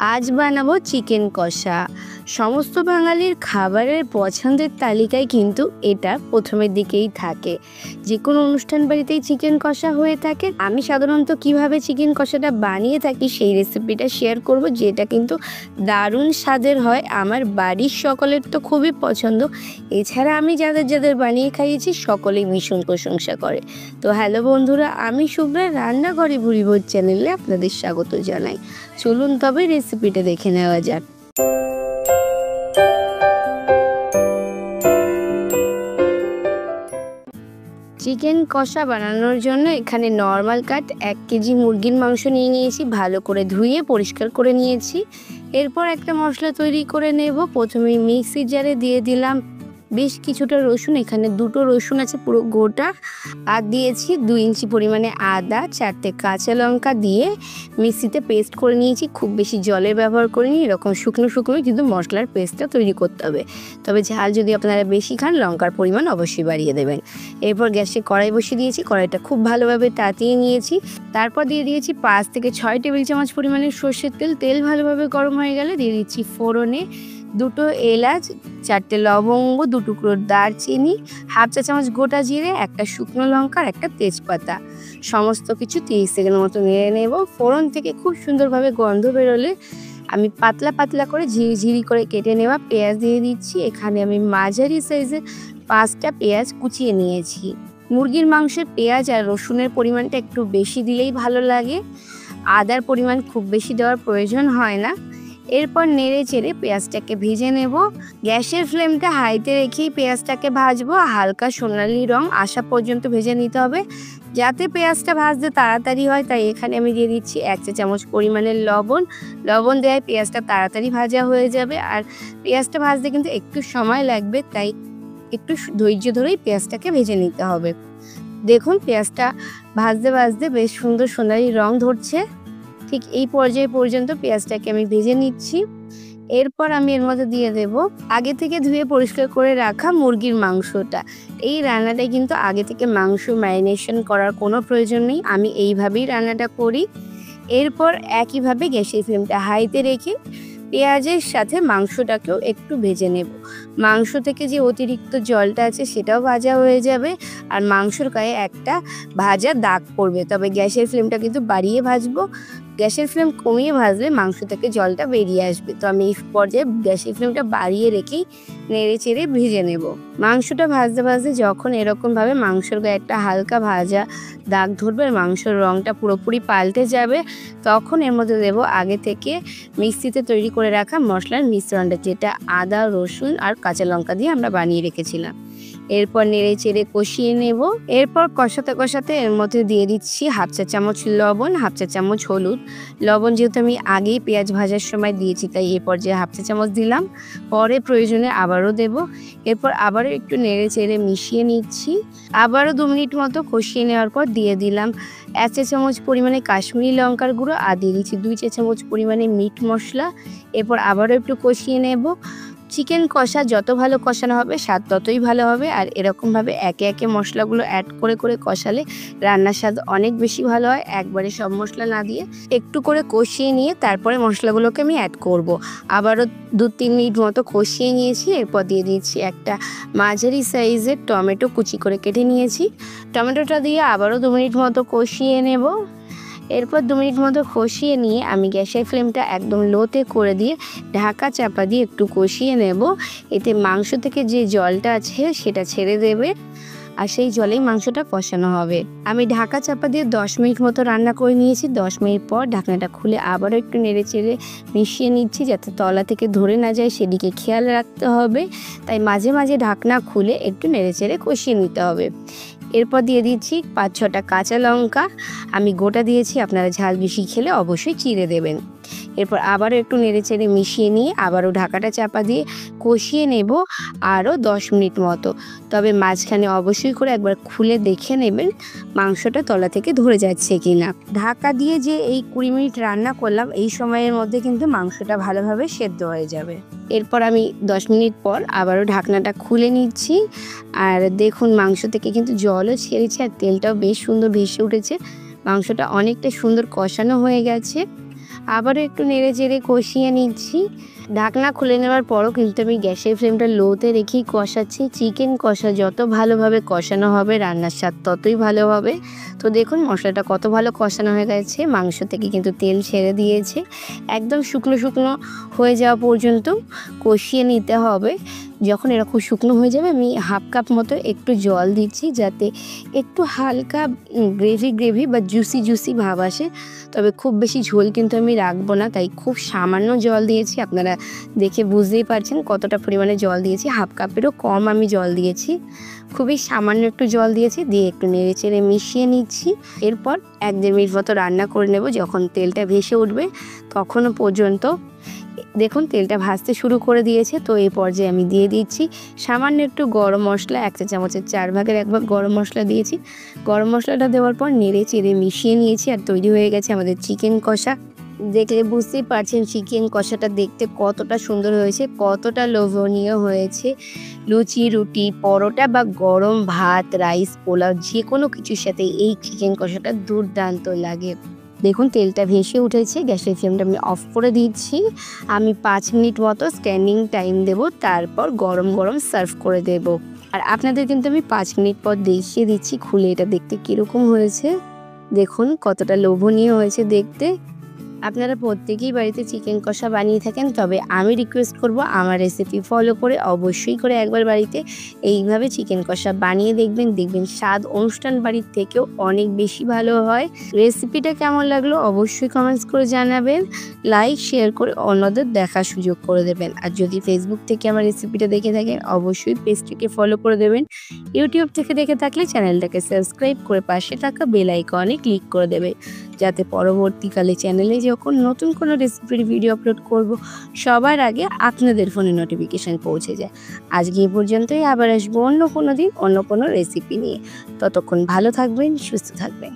আজ বানাবো চিকেন কষা। সমস্ত বাঙালির খাবারের পছন্দের তালিকায় কিন্তু এটা প্রথমের দিকেই থাকে। যে কোনো অনুষ্ঠান বাড়িতেই চিকেন কষা হয়ে থাকে। আমি সাধারণত কিভাবে চিকেন কষাটা বানিয়ে থাকি সেই রেসিপিটা শেয়ার করব, যেটা কিন্তু দারুণ স্বাদের হয়। আমার বাড়ির সকলের তো খুবই পছন্দ। এছাড়া আমি যাদের যাদের বানিয়ে খাইয়েছি সকলেই ভীষণ প্রশংসা করে। তো হ্যালো বন্ধুরা, আমি শুভ্রা রান্নাঘরে বুড়িভোজ চ্যানেলে আপনাদের স্বাগত জানাই। চলুন তবে রেসিপিটা দেখে নেওয়া যাক। চিকেন কষা বানানোর জন্য এখানে নর্মাল কাট 1 কেজি মুরগির মাংস নিয়ে নিয়েছি। ভালো করে ধুয়ে পরিষ্কার করে নিয়েছি। এরপর একটা মশলা তৈরি করে নেব। প্রথমে মিক্সি জারে দিয়ে দিলাম বেশ কিছুটা রসুন। এখানে 2টো রসুন আছে পুরো গোটা, আর দিয়েছি 2 ইঞ্চি পরিমাণে আদা, 4টে কাঁচা লঙ্কা দিয়ে মিক্সিতে পেস্ট করে নিয়েছি। খুব বেশি জলের ব্যবহার করিনি, এরকম শুকনো শুকনো কিন্তু মশলার পেস্টটা তৈরি করতে হবে। তবে ঝাল যদি আপনারা বেশি খান লঙ্কার পরিমাণ অবশ্যই বাড়িয়ে দেবেন। এরপর গ্যাসে কড়াই বসিয়ে দিয়েছি। কড়াইটা খুব ভালোভাবে তাতিয়ে নিয়েছি। তারপর দিয়ে দিয়েছি 5 থেকে 6 টেবিল চামচ পরিমাণে সর্ষের তেল। তেল ভালোভাবে গরম হয়ে গেলে দিয়ে দিচ্ছি ফোড়নে 2টো এলাচ, 4টে লবঙ্গ, 2 টুকরো দারচিনি, হাফ চা চামচ গোটা জিরে, একটা শুকনো লঙ্কা আর একটা তেজপাতা। সমস্ত কিছু 30 সেকেন্ড মতো নেড়ে নেব। ফোড়ন থেকে খুব সুন্দরভাবে গন্ধ বেরোলে আমি পাতলা পাতলা করে ঝিরি করে কেটে নেওয়া পেঁয়াজ দিয়ে দিচ্ছি। এখানে আমি মাঝারি সাইজের 5টা পেঁয়াজ কুচিয়ে নিয়েছি। মুরগির মাংসের পেঁয়াজ আর রসুনের পরিমাণটা একটু বেশি দিলেই ভালো লাগে। আদার পরিমাণ খুব বেশি দেওয়ার প্রয়োজন হয় না। এরপর নেড়ে চেড়ে পেঁয়াজটাকে ভেজে নেব। গ্যাসের ফ্লেমটা হাইতে রেখেই পেঁয়াজটাকে ভাজবো। হালকা সোনালি রং আসা পর্যন্ত ভেজে নিতে হবে, যাতে পেঁয়াজটা ভাজতে তাড়াতাড়ি হয়। তাই এখানে আমি দিয়ে দিচ্ছি 1 চা চামচ পরিমাণের লবণ দেওয়ায় পেঁয়াজটা তাড়াতাড়ি ভাজা হয়ে যাবে। আর পেঁয়াজটা ভাজতে কিন্তু একটু সময় লাগবে, তাই একটু ধৈর্য ধরেই পেঁয়াজটাকে ভেজে নিতে হবে। দেখুন পেঁয়াজটা ভাজতে ভাজতে বেশ সুন্দর সোনালি রং ধরছে। ঠিক এই পর্যায়ে পর্যন্ত পেঁয়াজটাকে আমি ভেজে নিচ্ছি। এরপর আমি এর মধ্যে দিয়ে দেব আগে থেকে ধুয়ে পরিষ্কার করে রাখা মুরগির মাংসটা। এই রান্নাটায় কিন্তু আগে থেকে মাংস ম্যারিনেশন করার কোনো প্রয়োজন নেই, আমি এইভাবেই রান্নাটা করি। এরপর একইভাবে গ্যাসের ফ্লেমটা হাইতে রেখে পেঁয়াজের সাথে মাংসটাকেও একটু ভেজে নেব। মাংস থেকে যে অতিরিক্ত জলটা আছে সেটাও ভাজা হয়ে যাবে, আর মাংসর গায়ে একটা ভাজা দাগ পড়বে। তবে গ্যাসের ফ্লেমটা কিন্তু বাড়িয়ে ভাজবো। গ্যাসের ফ্লেম কমিয়ে ভাজলে মাংস থেকে জলটা বেরিয়ে আসবে। তো আমি এই পর্যায়ে গ্যাসের ফ্লেমটা বাড়িয়ে রেখেই নেড়ে চেড়ে ভেজে নেব। মাংসটা ভাজতে ভাজতে যখন এরকমভাবে মাংসর গায়ে একটা হালকা ভাজা দাগ ধরবে আর মাংসর রঙটা পুরোপুরি পাল্টে যাবে, তখন এর মধ্যে দেব আগে থেকে মিক্সিতে তৈরি করে রাখা মশলার মিশ্রণটা, যেটা আদা, রসুন আর কাঁচা লঙ্কা দিয়ে আমরা বানিয়ে রেখেছিলাম। এরপর নেড়ে চেড়ে কষিয়ে নেব। এরপর কষাতে কষাতে এর মধ্যে দিয়ে দিচ্ছি হাফ চা চামচ লবণ, হাফ চা চামচ হলুদ। লবণ যেহেতু আমি আগেই পেঁয়াজ ভাজার সময় দিয়েছি, তাই এই পর্যায়ে হাফ চা চামচ দিলাম। পরে প্রয়োজনে আবারও দেব। এরপর আবারও একটু নেড়ে চেড়ে মিশিয়ে নিচ্ছি। আবারও 2 মিনিট মতো কষিয়ে নেওয়ার পর দিয়ে দিলাম 1 চা চামচ পরিমাণে কাশ্মীরি লঙ্কার গুঁড়ো, আর দিয়ে দিচ্ছি 2 চা চামচ পরিমাণে মিট মশলা। এরপর আবারও একটু কষিয়ে নেব। চিকেন কষা যত ভালো কষানো হবে স্বাদ ততই ভালো হবে। আর এরকমভাবে একে একে মশলাগুলো অ্যাড করে করে কষালে রান্নার স্বাদ অনেক বেশি ভালো হয়। একবারে সব মশলা না দিয়ে একটু করে কষিয়ে নিয়ে তারপরে মশলাগুলোকে আমি অ্যাড করব। আবারও 2-3 মিনিট মতো কষিয়ে নিয়েছি। এরপর দিয়ে দিচ্ছি একটা মাঝারি সাইজের টমেটো কুচি করে কেটে নিয়েছি। টমেটোটা দিয়ে আবারও 2 মিনিট মতো কষিয়ে নেব। এরপর 2 মিনিট মতো কষিয়ে নিয়ে আমি গ্যাসের ফ্লেমটা একদম লোতে করে দিয়ে ঢাকা চাপা দিয়ে একটু কষিয়ে নেব। এতে মাংস থেকে যে জলটা আছে সেটা ছেড়ে দেবে, আর সেই জলেই মাংসটা কষানো হবে। আমি ঢাকা চাপা দিয়ে 10 মিনিট মতো রান্না করে নিয়েছি। 10 মিনিট পর ঢাকনাটা খুলে আবারও একটু নেড়ে চেড়ে মিশিয়ে নিচ্ছি, যাতে তলা থেকে ধরে না যায় সেদিকে খেয়াল রাখতে হবে। তাই মাঝে মাঝে ঢাকনা খুলে একটু নেড়ে চেড়ে কষিয়ে নিতে হবে। এরপর দিয়ে দিচ্ছি 5-6টা কাঁচা লঙ্কা। আমি গোটা দিয়েছি, আপনারা ঝাল বেশি খেলে অবশ্যই চিড়ে দেবেন। এরপর আবারও একটু নেড়ে চেড়ে মিশিয়ে নিয়ে আবারও ঢাকাটা চাপা দিয়ে কষিয়ে নেব আরও 10 মিনিট মতো। তবে মাঝখানে অবশ্যই করে একবার খুলে দেখে নেবেন মাংসটা তলা থেকে ধরে যাচ্ছে কি না। ঢাকা দিয়ে যে এই 20 মিনিট রান্না করলাম, এই সময়ের মধ্যে কিন্তু মাংসটা ভালোভাবে সেদ্ধ হয়ে যাবে। এরপর আমি 10 মিনিট পর আবারও ঢাকনাটা খুলে নিচ্ছি। আর দেখুন মাংস থেকে কিন্তু জলও ছেড়েছে আর তেলটাও বেশ সুন্দর ভেসে উঠেছে। মাংসটা অনেকটা সুন্দর কষানো হয়ে গেছে। আবারও একটু নেড়ে চেড়ে কষিয়ে নিচ্ছি। ঢাকনা খুলে নেওয়ার পরও কিন্তু আমি গ্যাসের ফ্লেমটা লোতে রেখেই কষাচ্ছি। চিকেন কষা যত ভালোভাবে কষানো হবে রান্নার স্বাদ ততই ভালো হবে। তো দেখুন মশলাটা কত ভালো কষানো হয়ে গেছে, মাংস থেকে কিন্তু তেল ছেড়ে দিয়েছে। একদম শুকনো শুকনো হয়ে যাওয়া পর্যন্ত কষিয়ে নিতে হবে। যখন এরকম শুকনো হয়ে যাবে আমি হাফ কাপ মতো একটু জল দিচ্ছি, যাতে একটু হালকা গ্রেভি বা জুসি ভাব আসে। তবে খুব বেশি ঝোল কিন্তু আমি রাখবো না, তাই খুব সামান্য জল দিয়েছি। আপনারা দেখে বুঝতেই পারছেন কতটা পরিমাণে জল দিয়েছি, হাফ কাপেরও কম আমি জল দিয়েছি। খুবই সামান্য একটু জল দিয়েছি, দিয়ে একটু নেড়ে চেড়ে মিশিয়ে নিচ্ছি। এরপর 1-1.5 মিনিট মতো রান্না করে নেব। যখন তেলটা ভেসে উঠবে তখনও পর্যন্ত দেখুন তেলটা ভাজতে শুরু করে দিয়েছে। তো এই পর্যায়ে আমি দিয়ে দিচ্ছি সামান্য একটু গরম মশলা, 1 চা চামচের 4 ভাগের 1 ভাগ গরম মশলা দিয়েছি। গরম মশলাটা দেওয়ার পর নেড়ে চেড়ে মিশিয়ে নিয়েছি, আর তৈরি হয়ে গেছে আমাদের চিকেন কষা। দেখলে বুঝতেই পারছেন চিকেন কষাটা দেখতে কতটা সুন্দর হয়েছে, কতটা লোভনীয় হয়েছে। লুচি, রুটি, পরোটা বা গরম ভাত, রাইস, পোলাও যে কোনো কিছুর সাথে এই চিকেন কষাটা দুর্দান্ত লাগে। দেখুন তেলটা ভেসে উঠেছে, গ্যাসের ফ্লেমটা আমি অফ করে দিচ্ছি। আমি 5 মিনিট মতো স্ট্যান্ডিং টাইম দেব, তারপর গরম গরম সার্ভ করে দেব। আর আপনাদের কিন্তু আমি 5 মিনিট পর দেখিয়ে দিচ্ছি খুলে এটা দেখতে কীরকম হয়েছে। দেখুন কতটা লোভনীয় হয়েছে দেখতে। আপনারা প্রত্যেকেই বাড়িতে চিকেন কষা বানিয়ে থাকেন, তবে আমি রিকোয়েস্ট করব আমার রেসিপি ফলো করে অবশ্যই করে একবার বাড়িতে এইভাবে চিকেন কষা বানিয়ে দেখবেন স্বাদ অনুষ্ঠান বাড়ির থেকেও অনেক বেশি ভালো হয়। রেসিপিটা কেমন লাগলো অবশ্যই কমেন্টস করে জানাবেন, লাইক শেয়ার করে অন্যদের দেখার সুযোগ করে দেবেন। আর যদি ফেসবুক থেকে আমার রেসিপিটা দেখে থাকেন অবশ্যই পেজটিকে ফলো করে দেবেন। ইউটিউব থেকে দেখে থাকলে চ্যানেলটাকে সাবস্ক্রাইব করে পাশে থাকা বেল আইকনে ক্লিক করে দেবে, যাতে পরবর্তীকালে চ্যানেলে যখন নতুন কোনো রেসিপির ভিডিও আপলোড করব সবার আগে আপনাদের ফোনে নোটিফিকেশান পৌঁছে যায়। আজকে এই পর্যন্তই, আবার আসবো অন্য কোনো দিন অন্য কোনো রেসিপি নিয়ে। ততক্ষণ ভালো থাকবেন, সুস্থ থাকবেন।